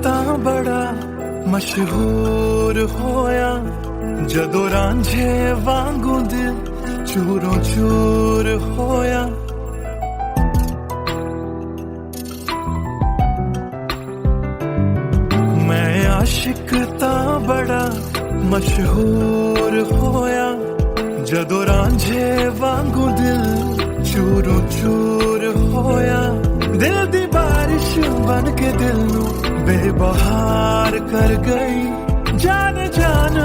तां बड़ा मशहूर होया जदों रांझे वांगू दिल चूरों चूर होया। मैं आशिक तां बड़ा मशहूर होया जदों रांझे वांगू दिल चूरों चूर होया। दिल दी बारिश बन के दिल नू बेबहार कर गई। जान जान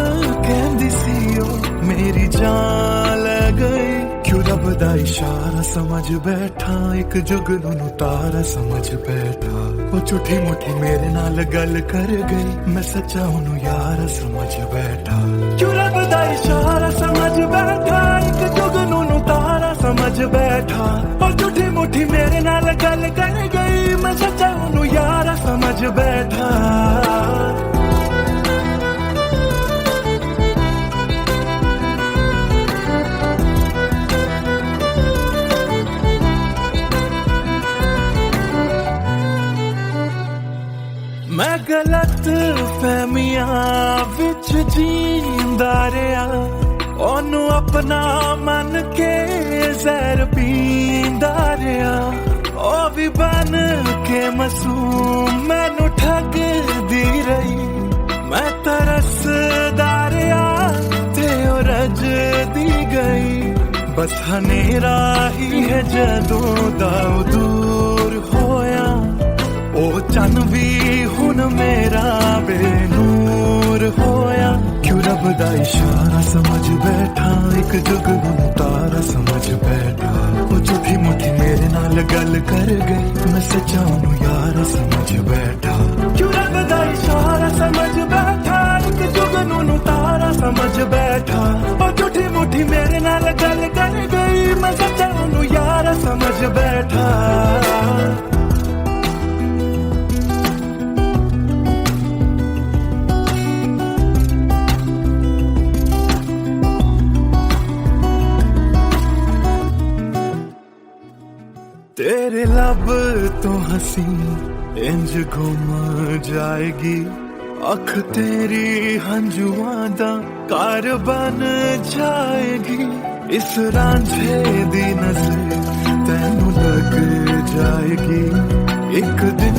कहंदी सी ओ मेरी जान ले गई। क्यों रब दा इशारा समझ बैठा एक जुगनू नू तारा समझ बैठा। ओ झूठी मुठी मेरे नाल गल कर गई मैं सच्चा ओनू यार समझ बैठा। क्यों रब दा इशारा समझ बैठा एक जुगनू नू तारा समझ बैठा। ओ झूठी मुठी मेरे नाल गल कर गई मैं सच्चा ओनू यार समझ बैठा। मैं गलत फहमियां विच जींदा रहा ओनू अपना मन के जहर पींदा रहा। ओ भी बन के मासूम मैनू ठगदी रही। मैं तरसदा रहा ते ओ रजदी गई। बस हनेरा ही है जदों दा दूर होया। ओ चन भी हुन मेरा बेनूर होया। क्यों रब दा इशारा समझ बैठा एक जुगनू तारा समझ बैठा। ओ झूठी मुठी मेरे नाल गल कर गई मैं सच्चा ओनू यार समझ बैठा। क्यों रब दा इशारा समझ बैठा एक जुगनू तारा समझ बैठा। ओ झूठी मुठी मेरे नाल गल कर गई मैं सच्चा ओनू यार समझ बैठा। तेरे लब तो हंसी इंज घुम जाएगी। अख तेरी हंजुआं दा कार बन जाएगी। इस रांझे दी नजर तैनू लग जाएगी। एक दिन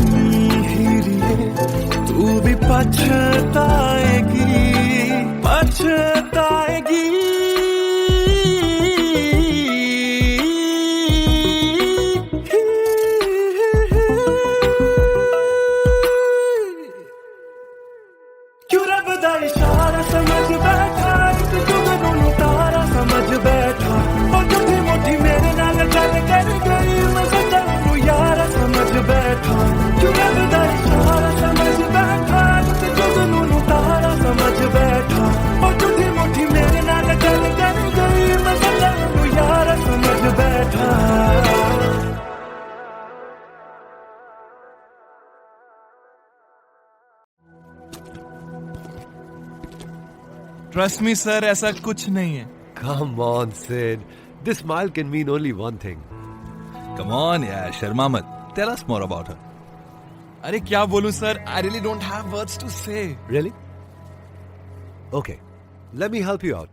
हीरिए तू भी पछताएगी पछताएगी। इशारा समझ बैठा एक जुगनू तारा समझ बैठा। और झूठी मुठी मेरे नाल गल कर गई मैं सच्चा ओनू यार समझ बैठा। क्यों रब दा इशारा समझ बैठा एक जुगनू तारा समझ बैठा। और झूठी मुठी मेरे नाल गल कर गई मैं सच्चा ओनू यार समझ बैठा। Trust me, sir, ऐसा कुछ नहीं है. Come on, Sid. This smile can mean only one thing. Come on, yeah, Sharma मत. Tell us more about her. अरे क्या बोलूं, sir? I really don't have words to say. Really? Okay, let me help you out.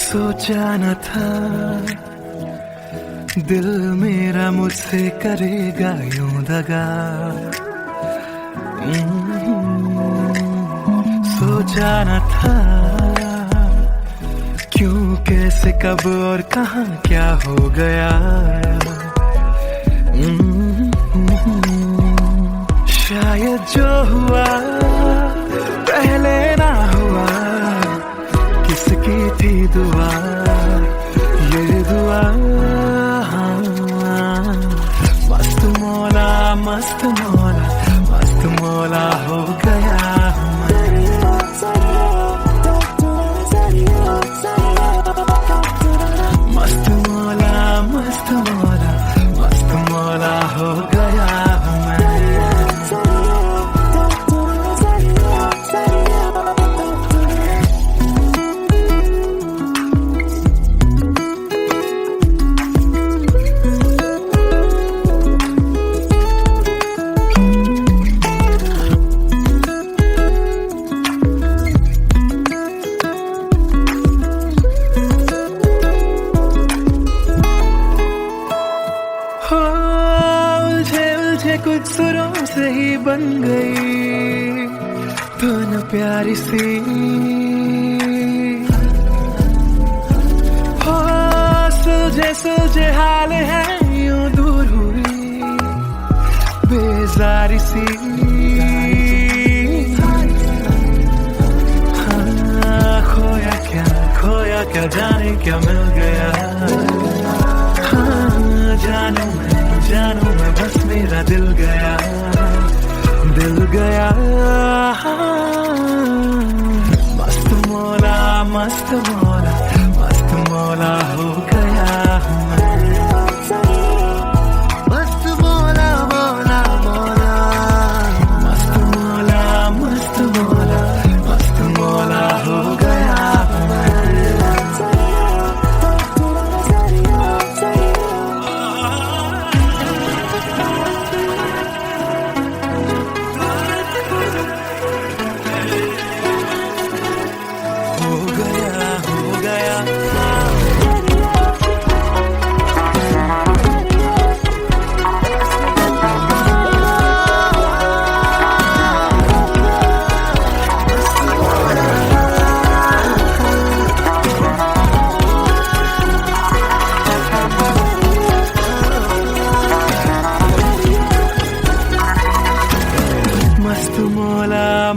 सोचा न था दिल मेरा मुझसे करेगा यूं दगा। सोचा न था क्यों कैसे कब और कहां क्या हो गया। शायद जो हुआ पहले ना हुआ, किसकी थी दुआ ये दुआ। मस्त मौला मस्त मौला मस्त मौला हो गया। मस्त मौला प्यारी सी हो, सुलझे सुलझे हाल है यूं दूर हुई बेजारी सी। हाँ, खोया क्या जाने क्या मिल गया। हाँ, जानू मैं बस मेरा दिल गया। मस्त मौला मस्त मौला मस्त मौला हो गया हूँ मैं। मस्त मौला मौला मौला मस्त मौला मस्त मौला मस्त मौला हो गया हूँ मैं।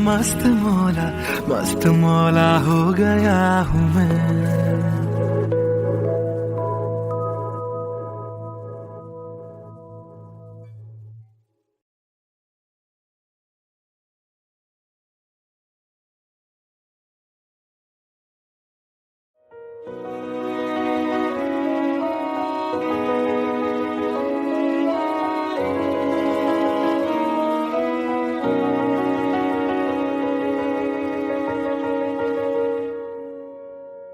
मस्त मौला मस्त मौला हो गया हूँ मैं।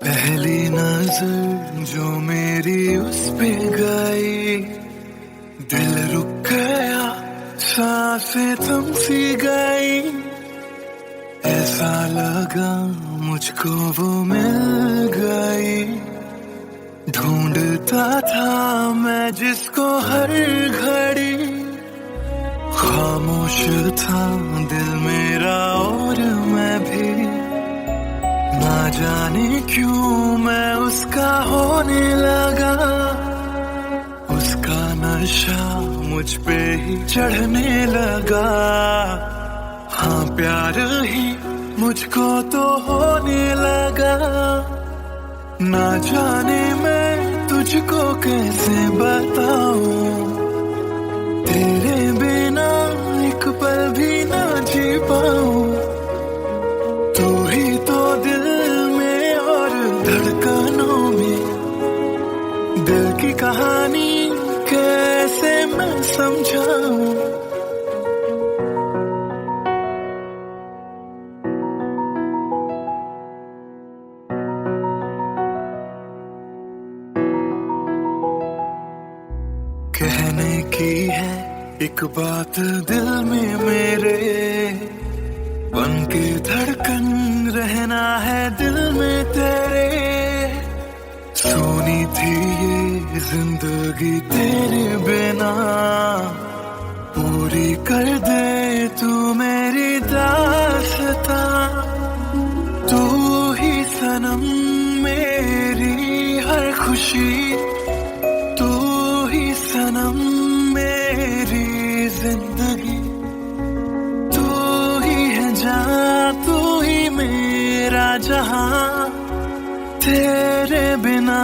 पहली नजर जो मेरी उस पे गई, दिल रुक गया सांसें थम सी गई। ऐसा लगा मुझको वो मिल गई, ढूंढता था मैं जिसको हर घड़ी। खामोश था दिल मेरा और मैं भी, ना जाने क्यों मैं उसका होने लगा। उसका नशा मुझ पे ही चढ़ने लगा। हाँ, प्यार ही मुझको तो होने लगा। ना जाने मैं तुझको कैसे बताऊं, तेरे बिना एक पल भी ना जी पाऊं। तू ही तो दिल में और धड़कनों में, दिल की कहानी कैसे मैं समझाऊं। कहने की है एक बात दिल में मेरे, बन के धड़कन रहना है दिल में तेरे। सोनी थी ये जिंदगी तेरे बिना, पूरी कर दे तू मेरी दास्तां। तू ही सनम मेरी हर खुशी, तू ही सनम मेरी जिंदगी। तू ही है जहां, तू ही मेरा जहां। तेरे बिना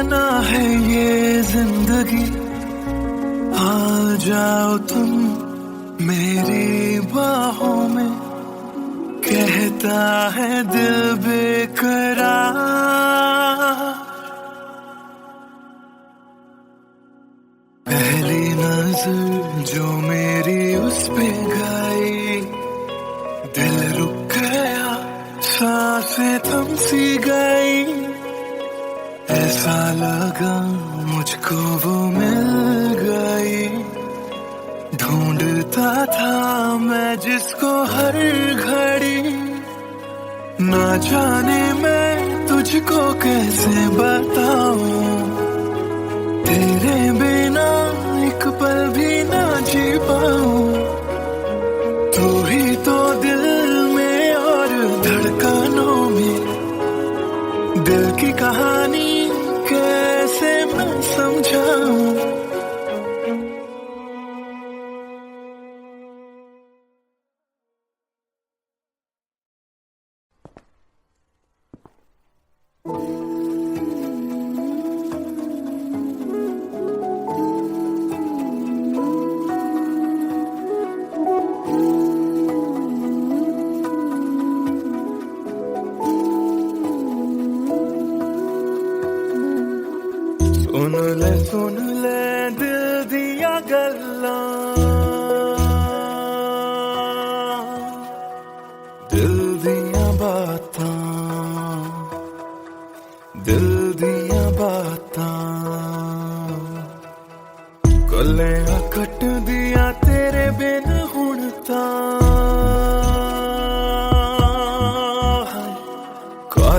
ना है ये जिंदगी। आ जाओ तुम मेरी बाहों में, कहता है दिल बेकरार। पहली नजर जो मेरी उस पे गई, दिल रुक गया सांसें थम सी गई। ऐसा लगा मुझको वो मिल गई, ढूंढता था मैं जिसको हर घड़ी। ना जाने मैं तुझको कैसे बताऊं, तेरे बिना एक पल भी ना जी पाऊं। तू ही तो दिल में और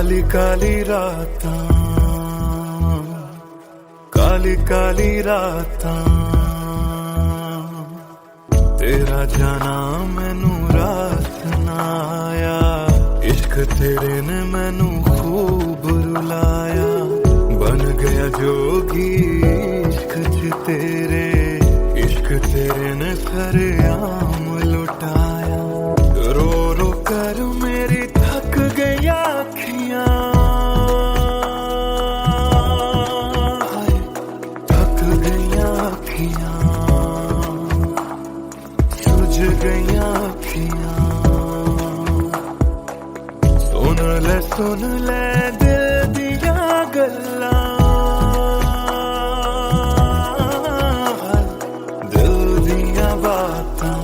काली काली रातां, काली काली रातां, तेरा जाना मैनू रास ना आया। इश्क तेरे ने मैनू खूब रुलाया, बन गया जोगी इश्क च तेरे। इश्क तेरे ने सरेआम लुटाया। रो रो कर मेरी थक गई अखियां, थक गई अखियां, सुझ गई अखियां। सुन ले दिल दिया गल्लां, दिल दिया बातां,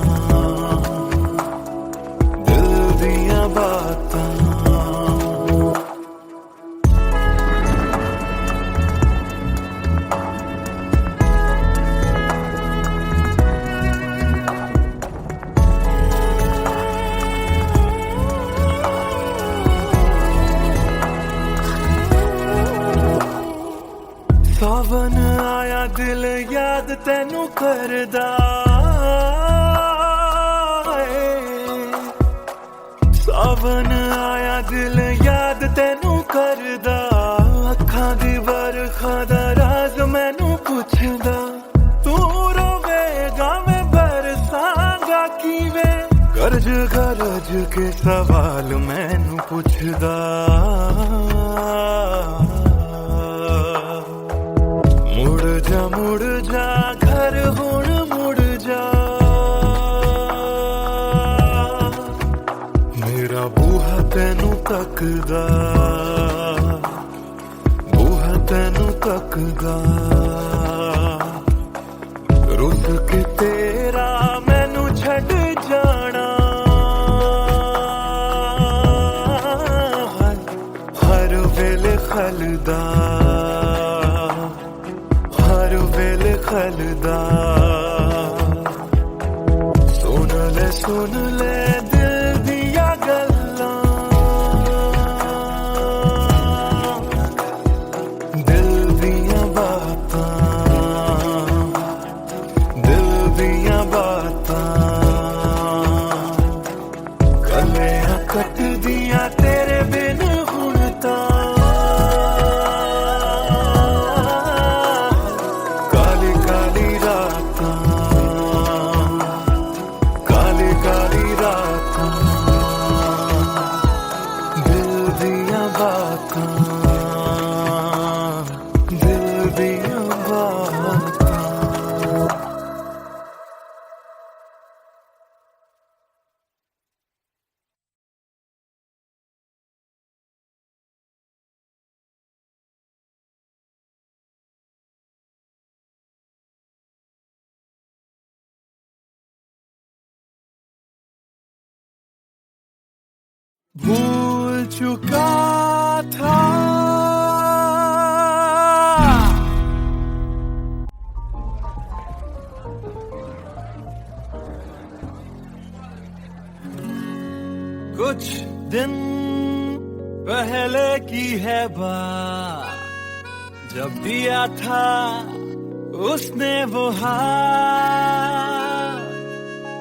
दिल दिया बातां। सावन आया दिल याद तैनू करदा है। सावन आया दिल याद तैनू करदा। अखां दी बरखा दा राज मैनू पुछदा। तू रोवेगा मैं बरसांगा किवें, गरज गरज के सवाल मैनू पुछदा। मुड़ जा घर हुण मुड़ जा, मेरा बूहा तैनू तकदा, बूहा तैनू तकदा। रुस के तेरा मैनू छड़ जाना, हर वेले खलदा, हर वेले खलदा। सुन ले दिल दिया गल्लां, दिल दिया बातां, दिल दिया बातां। गलियां कट दिया तेरे बिन हुण तां, भूल चुका था कुछ दिन पहले की है बात, जब दिया था उसने वो हाथ।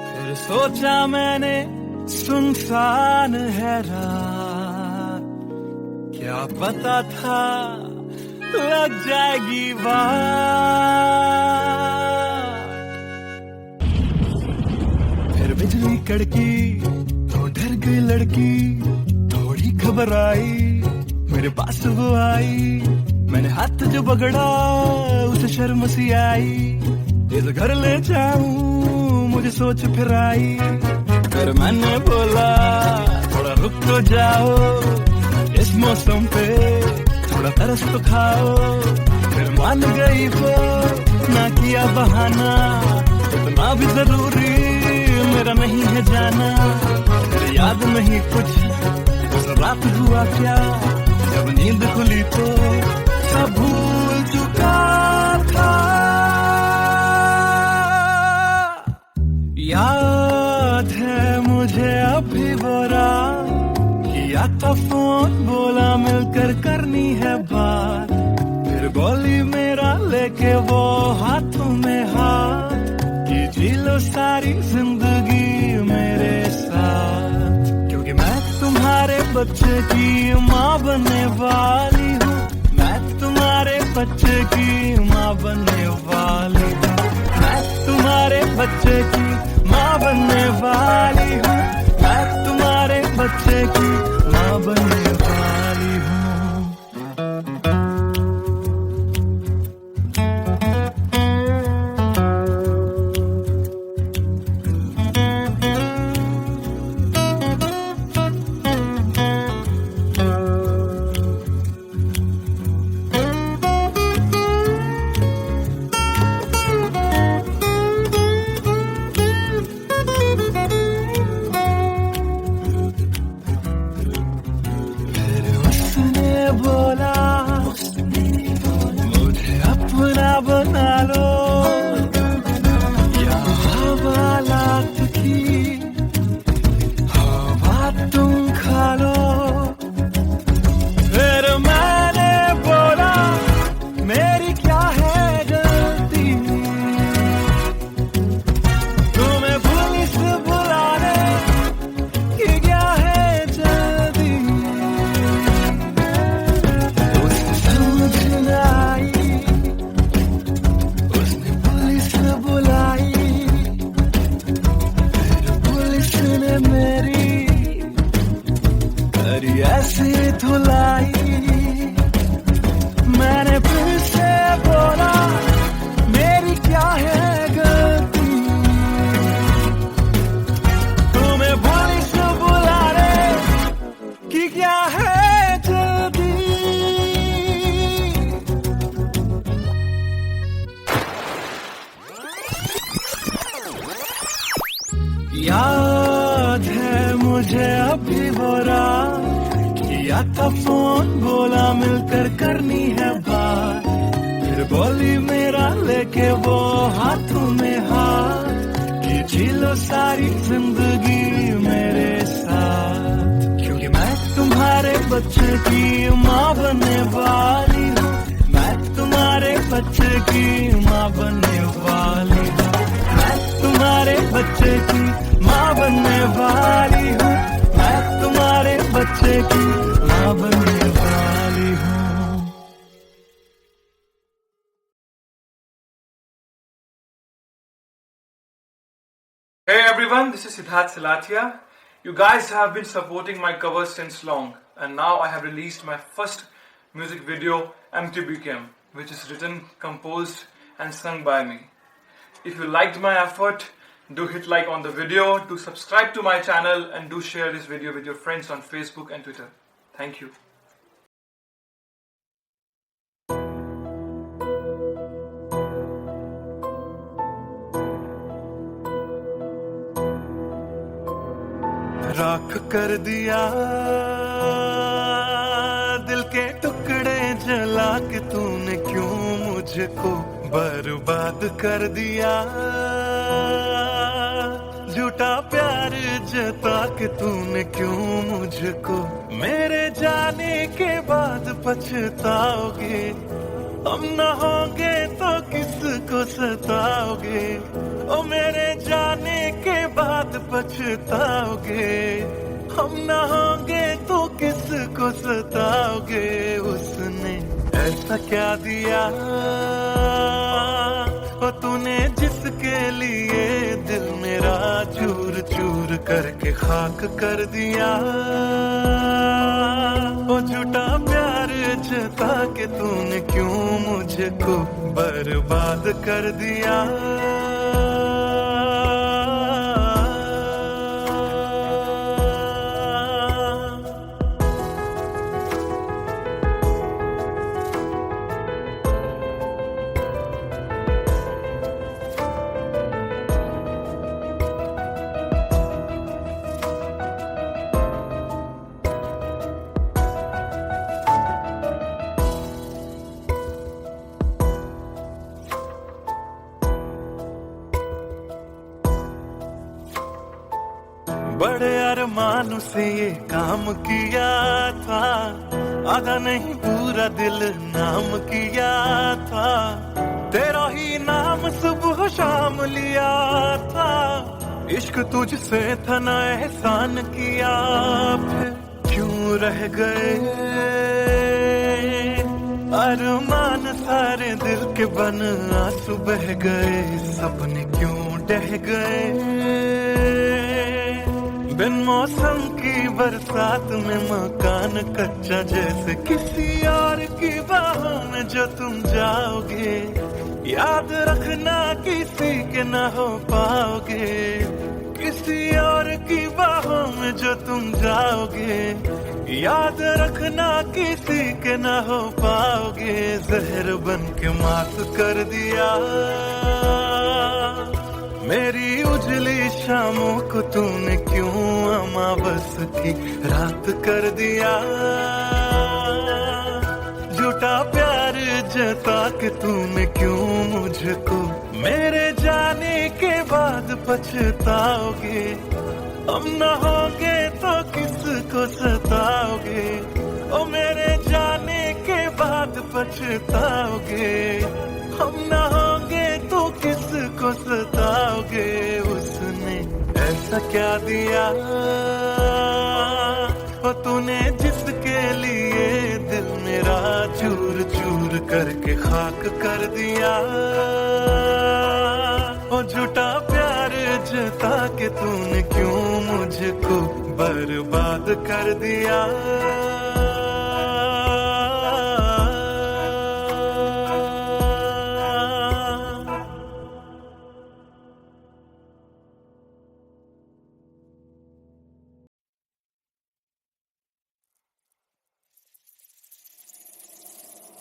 फिर सोचा मैंने सुनसान है रात, क्या पता था लग जाएगी बात। फिर बिजली कड़की तो डर गई लड़की, थोड़ी घबराई मेरे पास वो आई। मैंने हाथ जो पकड़ा उसे शर्म सी आई। इस घर ले जाऊं मुझे सोच फिर आई। फिर मैंने बोला थोड़ा रुक तो जाओ, इस मौसम पे थोड़ा तरस तो खाओ। फिर मान गई वो, ना किया बहाना, इतना भी जरूरी मेरा नहीं है जाना। फिर याद नहीं कुछ उस रात हुआ क्या, जब नींद खुली तो सब भूल चुका था। याद है मुझे अभी वो रात, किया था फोन, बोला मिलकर करनी है बात, फिर बोली मेरा लेके वो हाथों में हाथ, कि जी लो सारी जिंदगी मेरे साथ, क्योंकि मैं तुम्हारे बच्चे की माँ बनने वाली हूँ, मैं तुम्हारे बच्चे की माँ बनने वाली हूँ, मैं तुम्हारे बच्चे की माँ बनने वाली हूँ, मैं तुम्हारे बच्चे की माँ बनने वाली हूँ। बोला मुझे अपना बना लो, या हवालात की हवा तुम खा लो, फिर मैंने बोला मेरी क्या है गलती, तुम्हें पुलिस बुलाने की क्या है जल्दी, ऐसी धुलाई, मैंने फिर से बोला मेरी क्या है गलती, तुम्हें पुलिस बुलाने की क्या है जल्दी। याद है मुझे अभी वो रात, किया था फोन, बोला मिलकर करनी है बात, फिर बोली मेरा लेके वो हाथों में हाथ, कि जी लो सारी जिंदगी मेरे साथ, क्योंकि मैं तुम्हारे बच्चे की माँ बनने वाली हूँ, मैं तुम्हारे बच्चे की माँ बनने वाली हूँ, मैं तुम्हारे बच्चे की माँ बनने वाली हूँ, मैं तुम्हारे बच्चे की माँ बनने वाली हूँ। Hey everyone, this is Siddharth Silathia. You guys have been supporting my covers since long, and now I have released my first music video, MTBKM, which is written, composed and sung by me. If you liked my effort, do hit like on the video, do subscribe to my channel, and do share this video with your friends on Facebook and Twitter. Thank you. राख कर दिया दिल के टुकड़े जला के तूने क्यों मुझको बर्बाद कर दिया, झूठा प्यार जता के तूने क्यों मुझको, मेरे जाने के बाद पछताओगे, हम न होंगे तो किसको सताओगे, ओ मेरे जाने के बाद पछताओगे, हम न होंगे तो किसको सताओगे, उसने ऐसा क्या दिया ओ तूने जिसके लिए दिल मेरा चूर चूर करके खाक कर दिया, ओ झूठा प्यार जता के तूने क्यों मुझको बर्बाद कर दिया। अरमान से ये काम किया था, आधा नहीं पूरा दिल नाम किया था, तेरा ही नाम सुबह शाम लिया था, इश्क तुझसे था ना एहसान किया, फिर क्यों रह गए अरमान सारे दिल के बन आंसू बह गए, सपने क्यों ढह गए बिन मौसम की बरसात में मकान कच्चा जैसे किसी और की बाहों में जो तुम जाओगे, याद रखना किसी के ना हो पाओगे, किसी और की बाहों में जो तुम जाओगे, याद रखना किसी के ना हो पाओगे, जहर बन के माफ कर दिया मेरी उजली शामों को तूने, क्यों अमावस की रात कर दिया, झूठा प्यार जता के तूने क्यों मुझको, मेरे जाने के बाद पछताओगे, हम न होंगे तो किसको सताओगे, ओ मेरे जाने के बाद पछताओगे, हम न होंगे तो किसको सताओगे, उसने ऐसा क्या दिया ओ तूने जिसके लिए दिल मेरा चूर चूर करके खाक कर दिया, ओ झूठा प्यार जता के तूने क्यों मुझको बर्बाद कर दिया।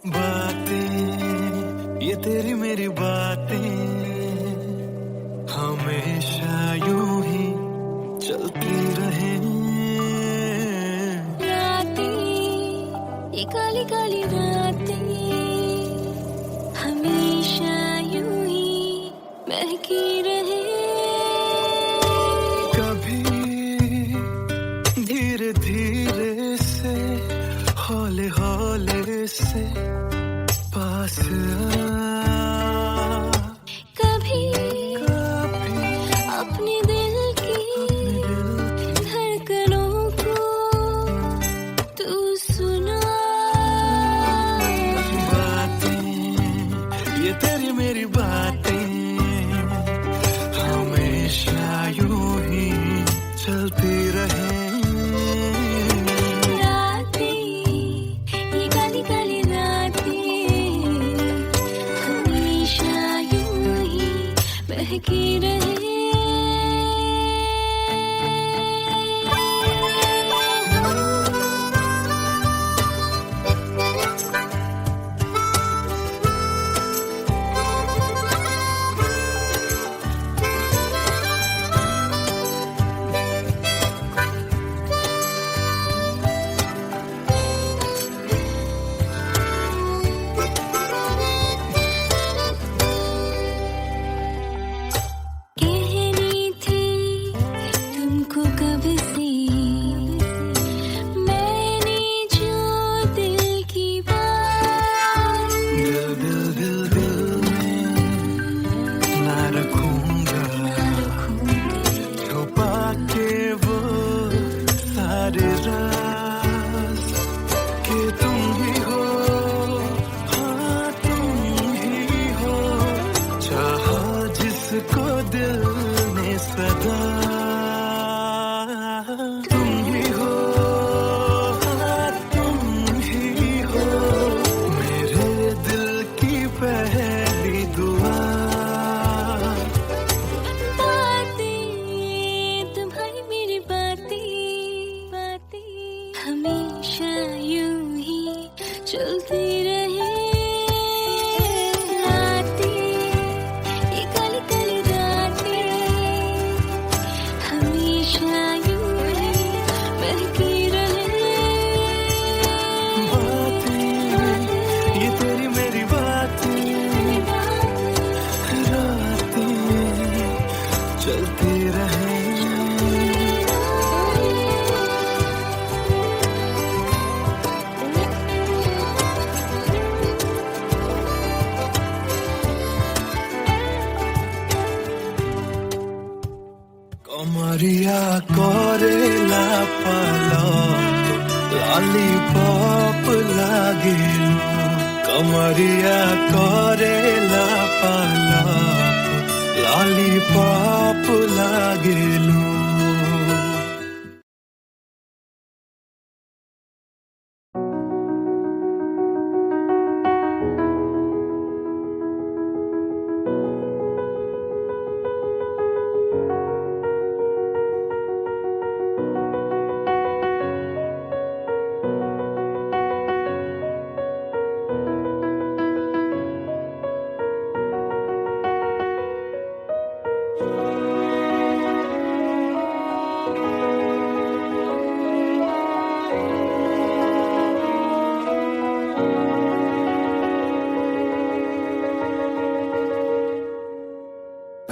बातें ये तेरी मेरी बातें हमेशा यूं ही चलती रहे, रातें ये काली काली रातें हमेशा यूं ही महकी रहे, कभी धीरे धीरे से हौले हौले से पास कभी अपने दिल की धड़कनों को तू सुना, बातें ये तेरी मेरी बातें हमेशा यूं ही चलती रहे, महकी रहे। हमेशा यूं ही चलती रहे, रातें ये काली काली रातें हमेशा यूं ही महकी रहे, बातें ये तेरी मेरी बातें रातें चलती रहे। लॉलीपॉप लागेलू कमरिया करेला पालाप लॉलीपॉप लागेलू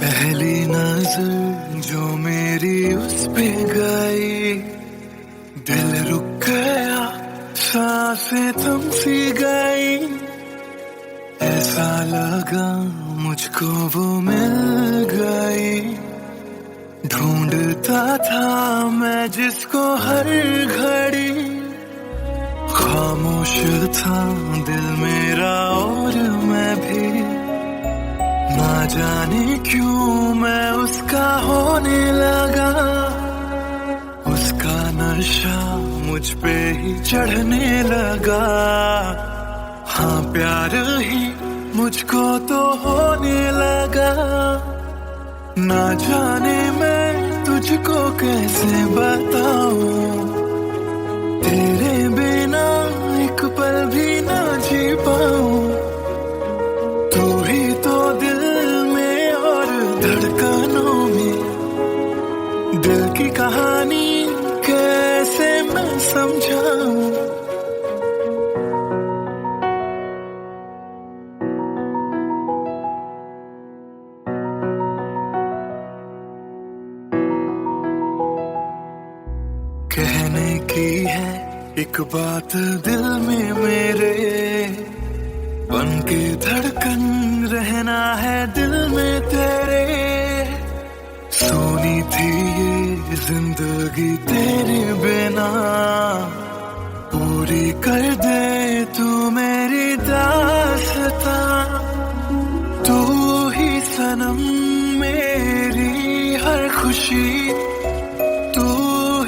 पहली नजर जो मेरी उस पे गई दिल रुक गया सांसें थम सी गई ऐसा लगा मुझको वो मिल गई ढूंढता था मैं जिसको हर घड़ी खामोश था दिल मेरा और मैं भी ना जाने क्यों मैं उसका होने लगा उसका नशा मुझ पे ही चढ़ने लगा हाँ प्यार ही मुझको तो होने लगा ना जाने मैं तुझको कैसे बताऊं तेरे बिना एक पल भी ना जी पाऊं तू ही तो दिल में और धड़कनों में दिल की कहानी कैसे मैं समझाऊं कहने की है एक बात दिल में मेरे बन के धड़कन रहना है दिल में तेरे सोनी थी ये जिंदगी तेरे बिना पूरी कर दे तू मेरी दास्तां तू ही सनम मेरी हर खुशी तू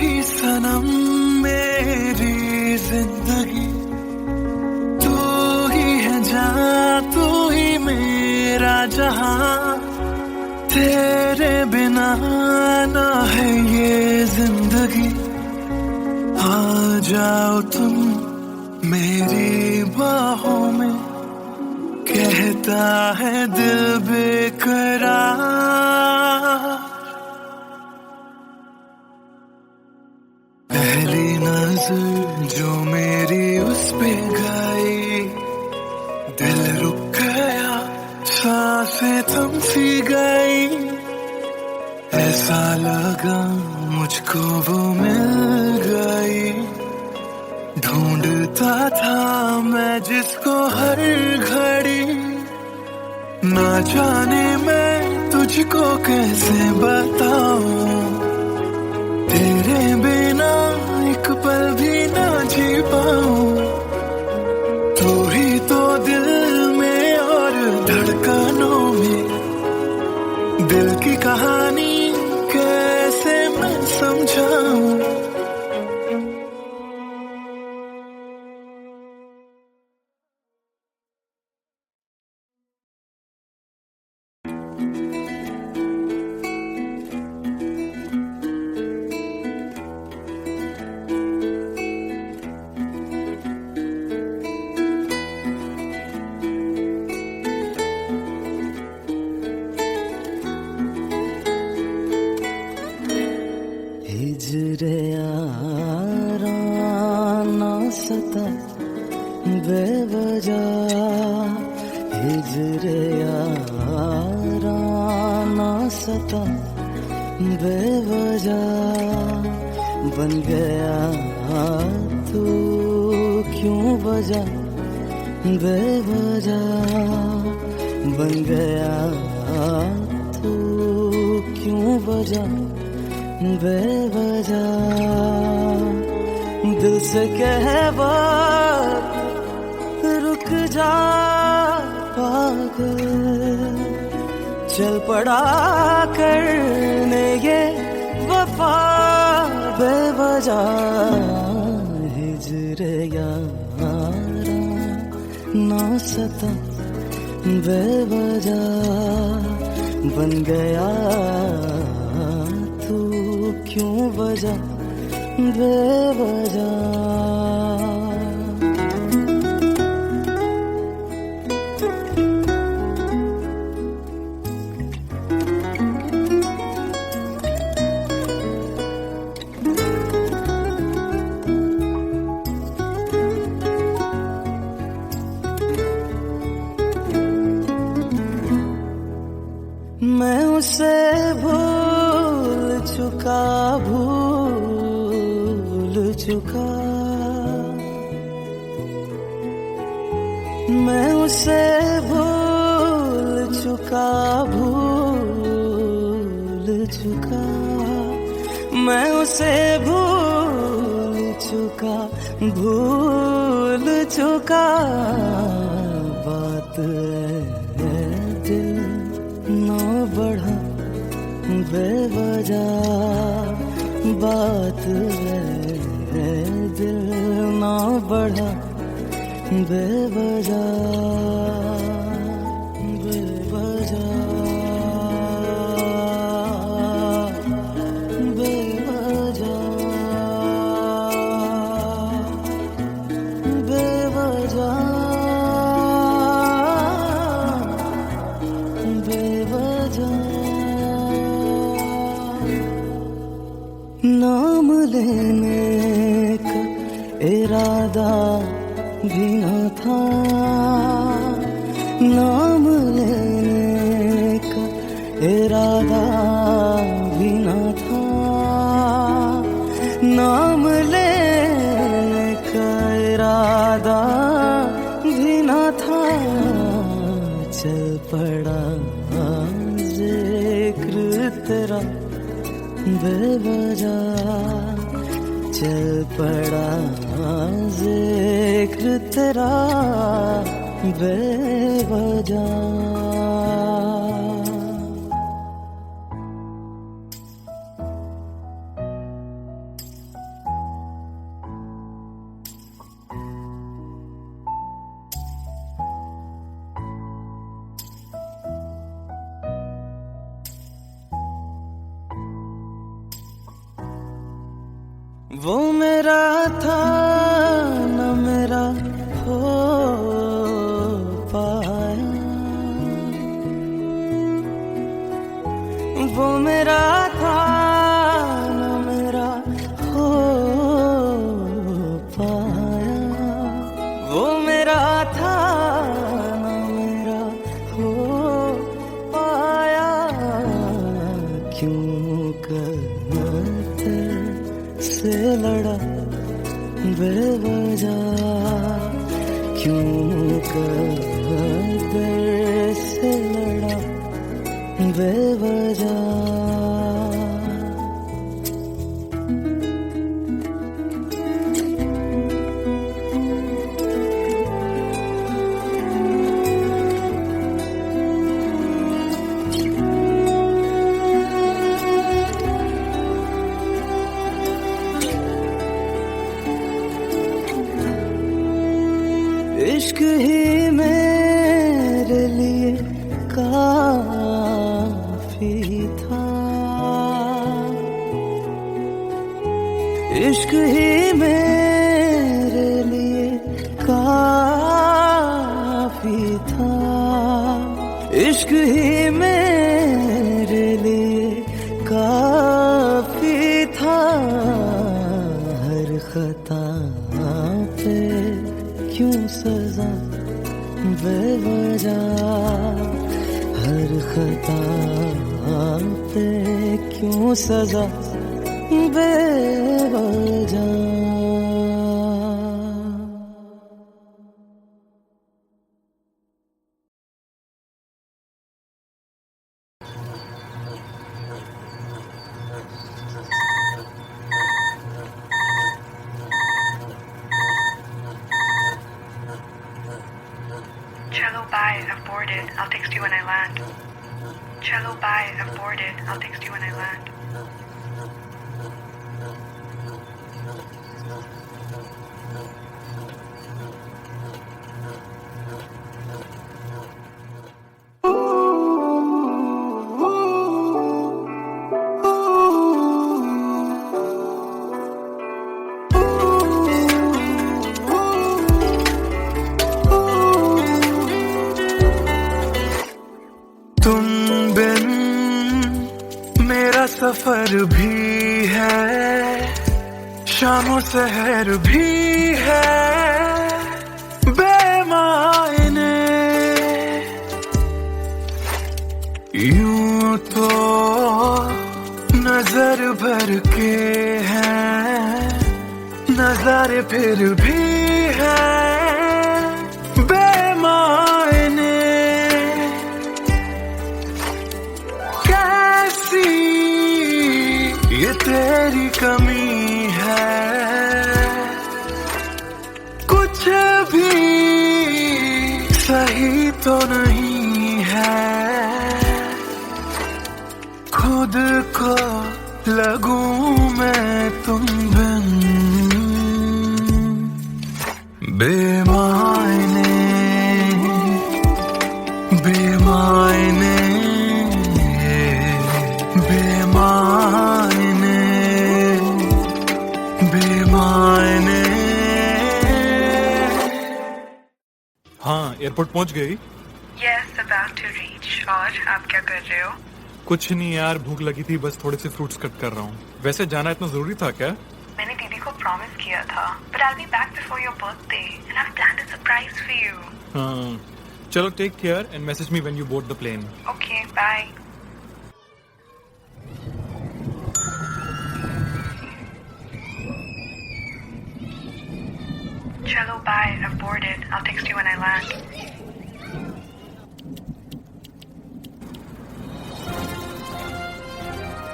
ही सनम मेरी जिंदगी तू ही है जहां तू ही मेरा जहां तेरे बिना ना है ये जिंदगी आ जाओ तुम मेरी बाहों में कहता है दिल बेकरार पहली नजर जो मेरी उस पे गई दिल रुक गया सांसें थम सी गई ऐसा लगा मुझको वो मिल गई ढूंढता था मैं जिसको हर घड़ी ना जाने मैं तुझको कैसे बताऊं तेरे बिना एक पल भी ना जी पाऊं तू ही तो दिल में और धड़कनों में दिल की कहानी कैसे मैं समझाऊं हिजरे याराना सता बेवजह हिजरे याराना सता बेवजह बन गया तू क्यों वजह बेवजह बन गया तू क्यों वजह बेवजह दिल से कह वक्त रुक जा पागल, चल पड़ा करने ये वफा बेवजह। हिज्र यारा ना सता बेवजह, बन गया तू क्यों वजह बेवजह। मैं उसे भूल चुका मैं उसे भूल चुका मैं उसे भूल चुका बात है दिल ना बढ़ा बेवजह, बात है दिल ना बढ़ा बेवजह बेवजह बेवजह बेवजह बेवजह। नाम लेने का इरादा भी न था, नाम लेने का इरादा भी न था, नाम लेने का इरादा भी न था। चल पड़ा जिक्र तेरा बेवजह, चल पड़ा जिक्र तेरा बेवजह। वो मेरा था न मेरा हो पाया, वो मेरा था न मेरा हो पाया, वो मेरा था न मेरा हो पाया। क्यों करते से लड़ा बेवजह, क्यों कर से लड़ा बेवजह। इश्क ही मेरे लिए काफी था, इश्क ही मेरे लिए काफी था, इश्क ही मेरे लिए काफी था। हर खता पे क्यों सजा बेवजह, हर खता पे क्यों सजा बेवजह। boarded. I'll text you when I land. Chalo, bye. I've boarded. I'll text you when I land. तुम बिन मेरा सफर भी है, शामों सहर भी है, बेमायने यूं तो नजर भर के हैं, नजारे फिर भी है बेमायने। कैसी ये तेरी कमी है, कुछ भी सही तो नहीं है, खुद को लगूं मैं तुम बिन बेमायने बेमायने बेमायने बेमायने। हाँ, एयरपोर्ट पहुंच गई? Yes, about to reach. और आप क्या कर रहे हो? कुछ नहीं यार, भूख लगी थी, बस थोड़े से फ्रूट्स कट कर रहा हूँ। वैसे जाना इतना जरूरी था क्या? मैंने दीदी को प्रॉमिस किया था, but I'll be back before your birthday and I've planned a surprise for you. हाँ, चलो take care and message me when you board the plane. Okay, bye. Chalo, bye. I've boarded. I'll text you when I land.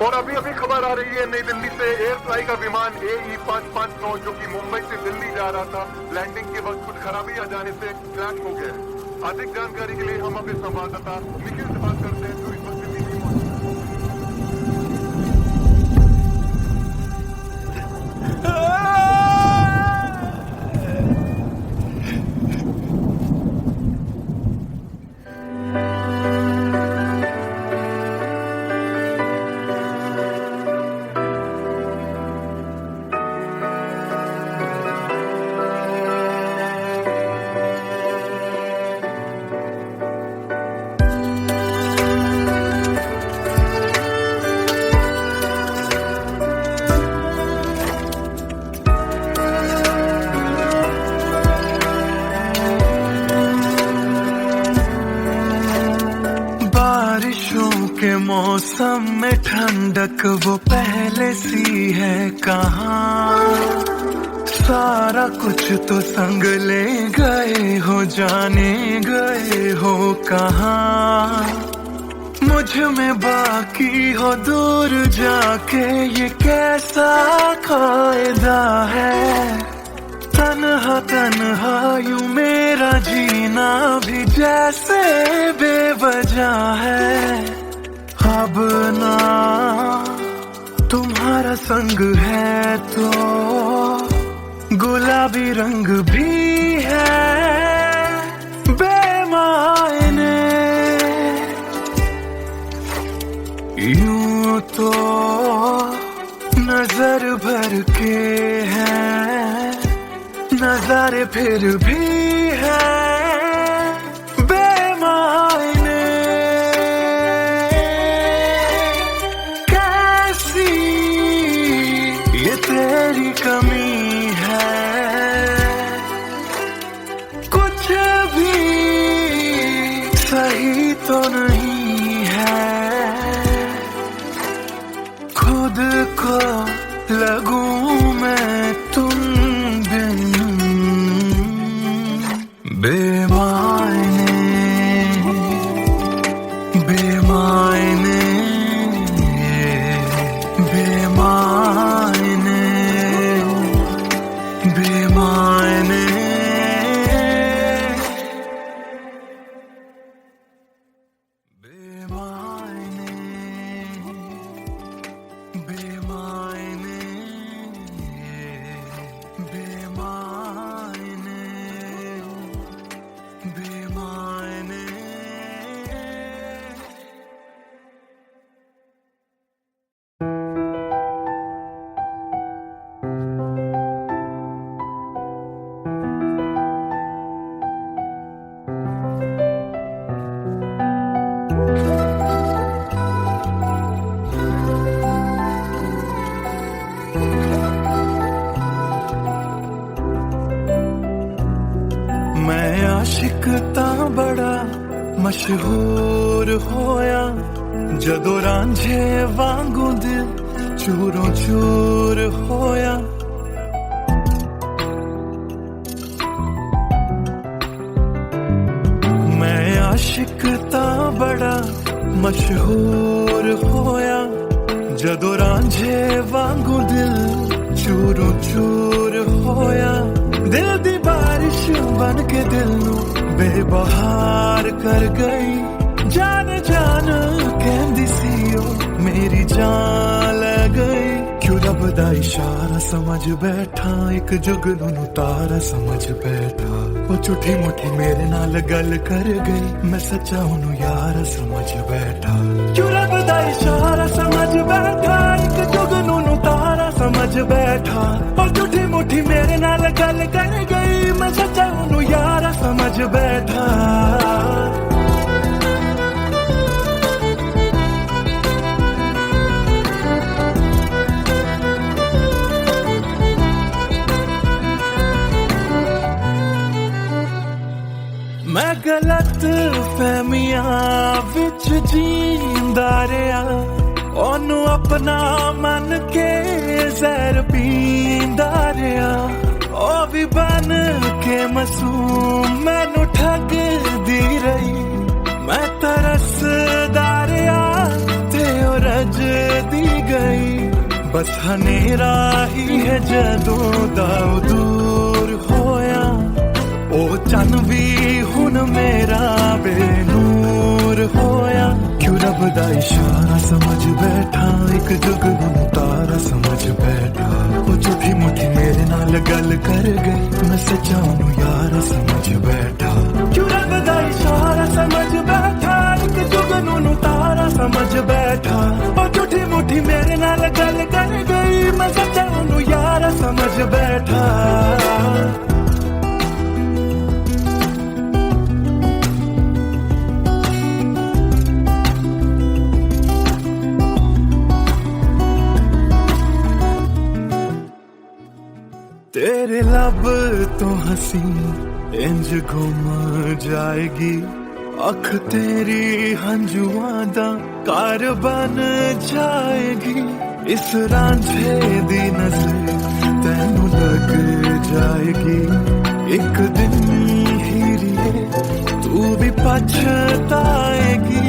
और अभी अभी खबर आ रही है नई दिल्ली से, एयर फ्लाई का विमान AE559 जो कि मुंबई से दिल्ली जा रहा था, लैंडिंग के वक्त कुछ खराबी आ जाने से क्रैश हो गया। अधिक जानकारी के लिए हम अपने संवाददाता निखिल से बात करते हैं जो इस वक्त दिल्ली में मौजूद के मौसम में ठंडक वो पहले सी है कहाँ, सारा कुछ तो संग ले गए हो, जाने गए हो कहाँ। मुझ में बाकी हो दूर जाके ये कैसा कायदा है, तन्हा तन्हा यूं मेरा जीना भी जैसे बेवजह है। अब ना तुम्हारा संग है तो गुलाबी रंग भी है बेमायने, यूं तो नजर भर के हैं, नजारे फिर भी है बेमायने। कैसी ये तेरी कमी है, कुछ भी सही तो नहीं है, खुद को लगूं मैं तुम बिन आशिक तां बड़ा मशहूर होया जदों रांझे वांगू दिल चूरों चूर होया। मैं आशिक तां बड़ा मशहूर होया जदों रांझे वांगू दिल चूरों चूर होया। दिल दी बारिश बन के दिल नू बेबहार कर गई। जान जान कहंदी सी ओ मेरी जान ले गई। क्यों रब दा इशारा समझ बैठा एक जुगनू नू तारा समझ बैठा। ओ झूठी मुठी मेरे नाल गल कर गई मैं सच्चा ओनू यार समझ बैठा। क्यों रब दा इशारा समझ बैठा एक जुगनू नू तारा समझ बैठा। ओ झूठी मुठी मेरे नाल गल कर गई मैं सच्चा ओनू यार समझ बैठा। मैं गलत फहमियां विच जींदा रहा ओनू अपना मन के जहर पींदा रहा। ओ भी बन के मासूम मैनू ठगदी रही। मैं तरसदा रहा ते ओ रजदी गई। बस हनेरा ही है जदों दा दूर होया। ओ चन भी हुन मेरा बेनूर होया। क्यों रब दा इशारा समझ बैठा एक जुगनू तारा समझ बैठा। ओ झूठी मुठी मेरे नाल गल कर गई मैं सच्चा ओनू यार समझ बैठा। क्यों रब दा इशारा समझ बैठा एक जुगनू तारा समझ बैठा। ओ झूठी मुठी मेरे नाल गल कर गई मैं सच्चा ओनू यार समझ बैठा। तेरे लब तो हंसी इंज घुम जाएगी। अख तेरी हंजुआं दा घर बन जाएगी। इस रांझे दी नजर तैनू लग जाएगी। एक दिन हीरिए तू भी पछताएगी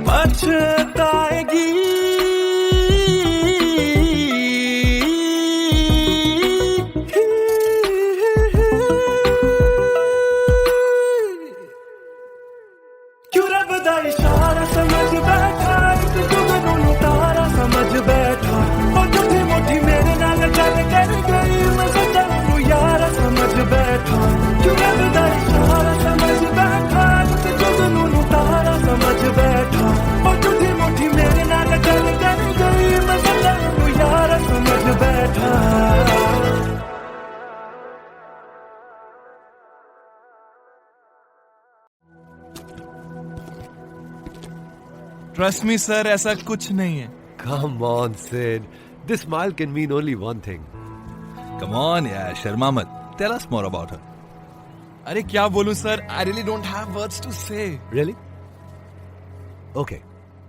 पछताएगी। इशारा समझ बैठा एक जुगनू तारा समझ बैठा। और झूठी मुठी मेरे नाल गल कर गई मैं सच्चा ओनू यार समझ बैठा। क्यों रब दा इशारा समझ बैठा एक जुगनू तारा समझ बैठा। और झूठी मुठी मेरे नाल गल कर गई मैं सच्चा ओनू यार समझ बैठा। ट्रस्ट मी सर ऐसा कुछ नहीं है। Come on, Sid. This smile can mean only one thing. Come on यार शर्मा मत। Tell us more about her. अरे क्या बोलूं sir I really don't have words to say. Really? Okay,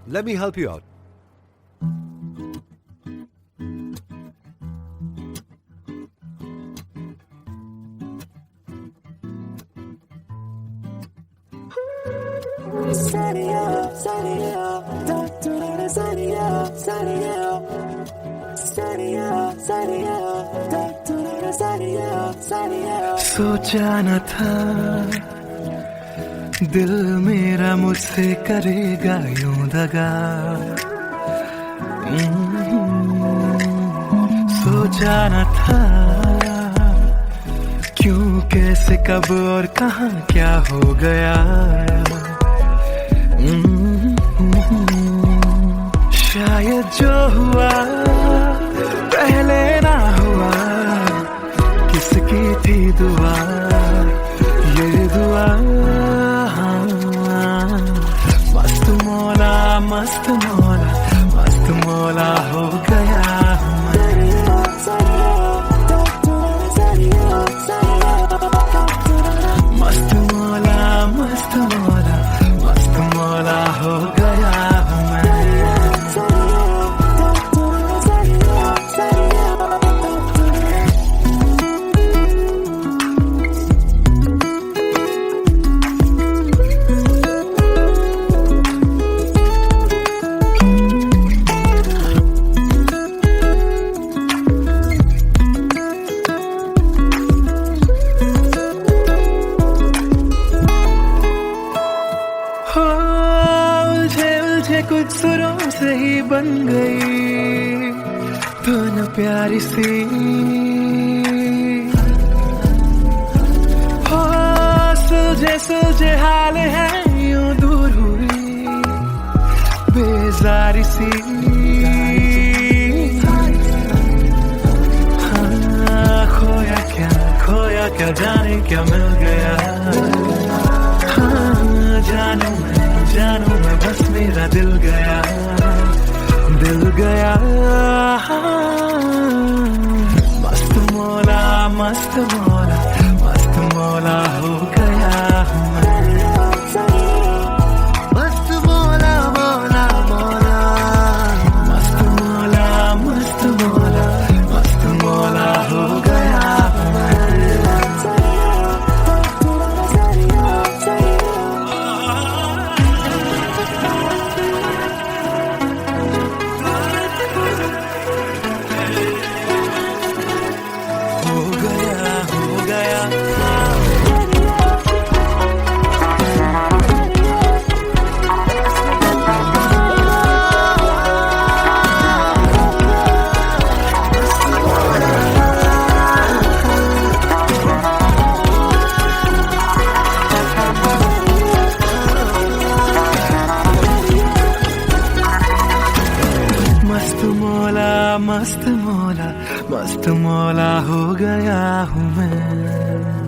let me help you out. सोचा न था दिल मेरा मुझसे करेगा यूं दगा। सोचा न था क्यों कैसे कब और कहां क्या हो गया। शायद जो हुआ पहले ना हुआ। किसकी थी दुआ ये दुआ। मस्त मौला मस्त मौला मस्त मौला हो गया। मस्त बेजारी सी हो सुलझे हाल है यूं दूर हुई बेजारी सी हाँ खोया क्या जाने क्या मिल गया हाँ जानू मैं बस मेरा दिल गया मस्त मौला हो गया हूँ मैं मस्त मौला हो गया हूँ हो गया मस्त मौला हो गया हूँ मैं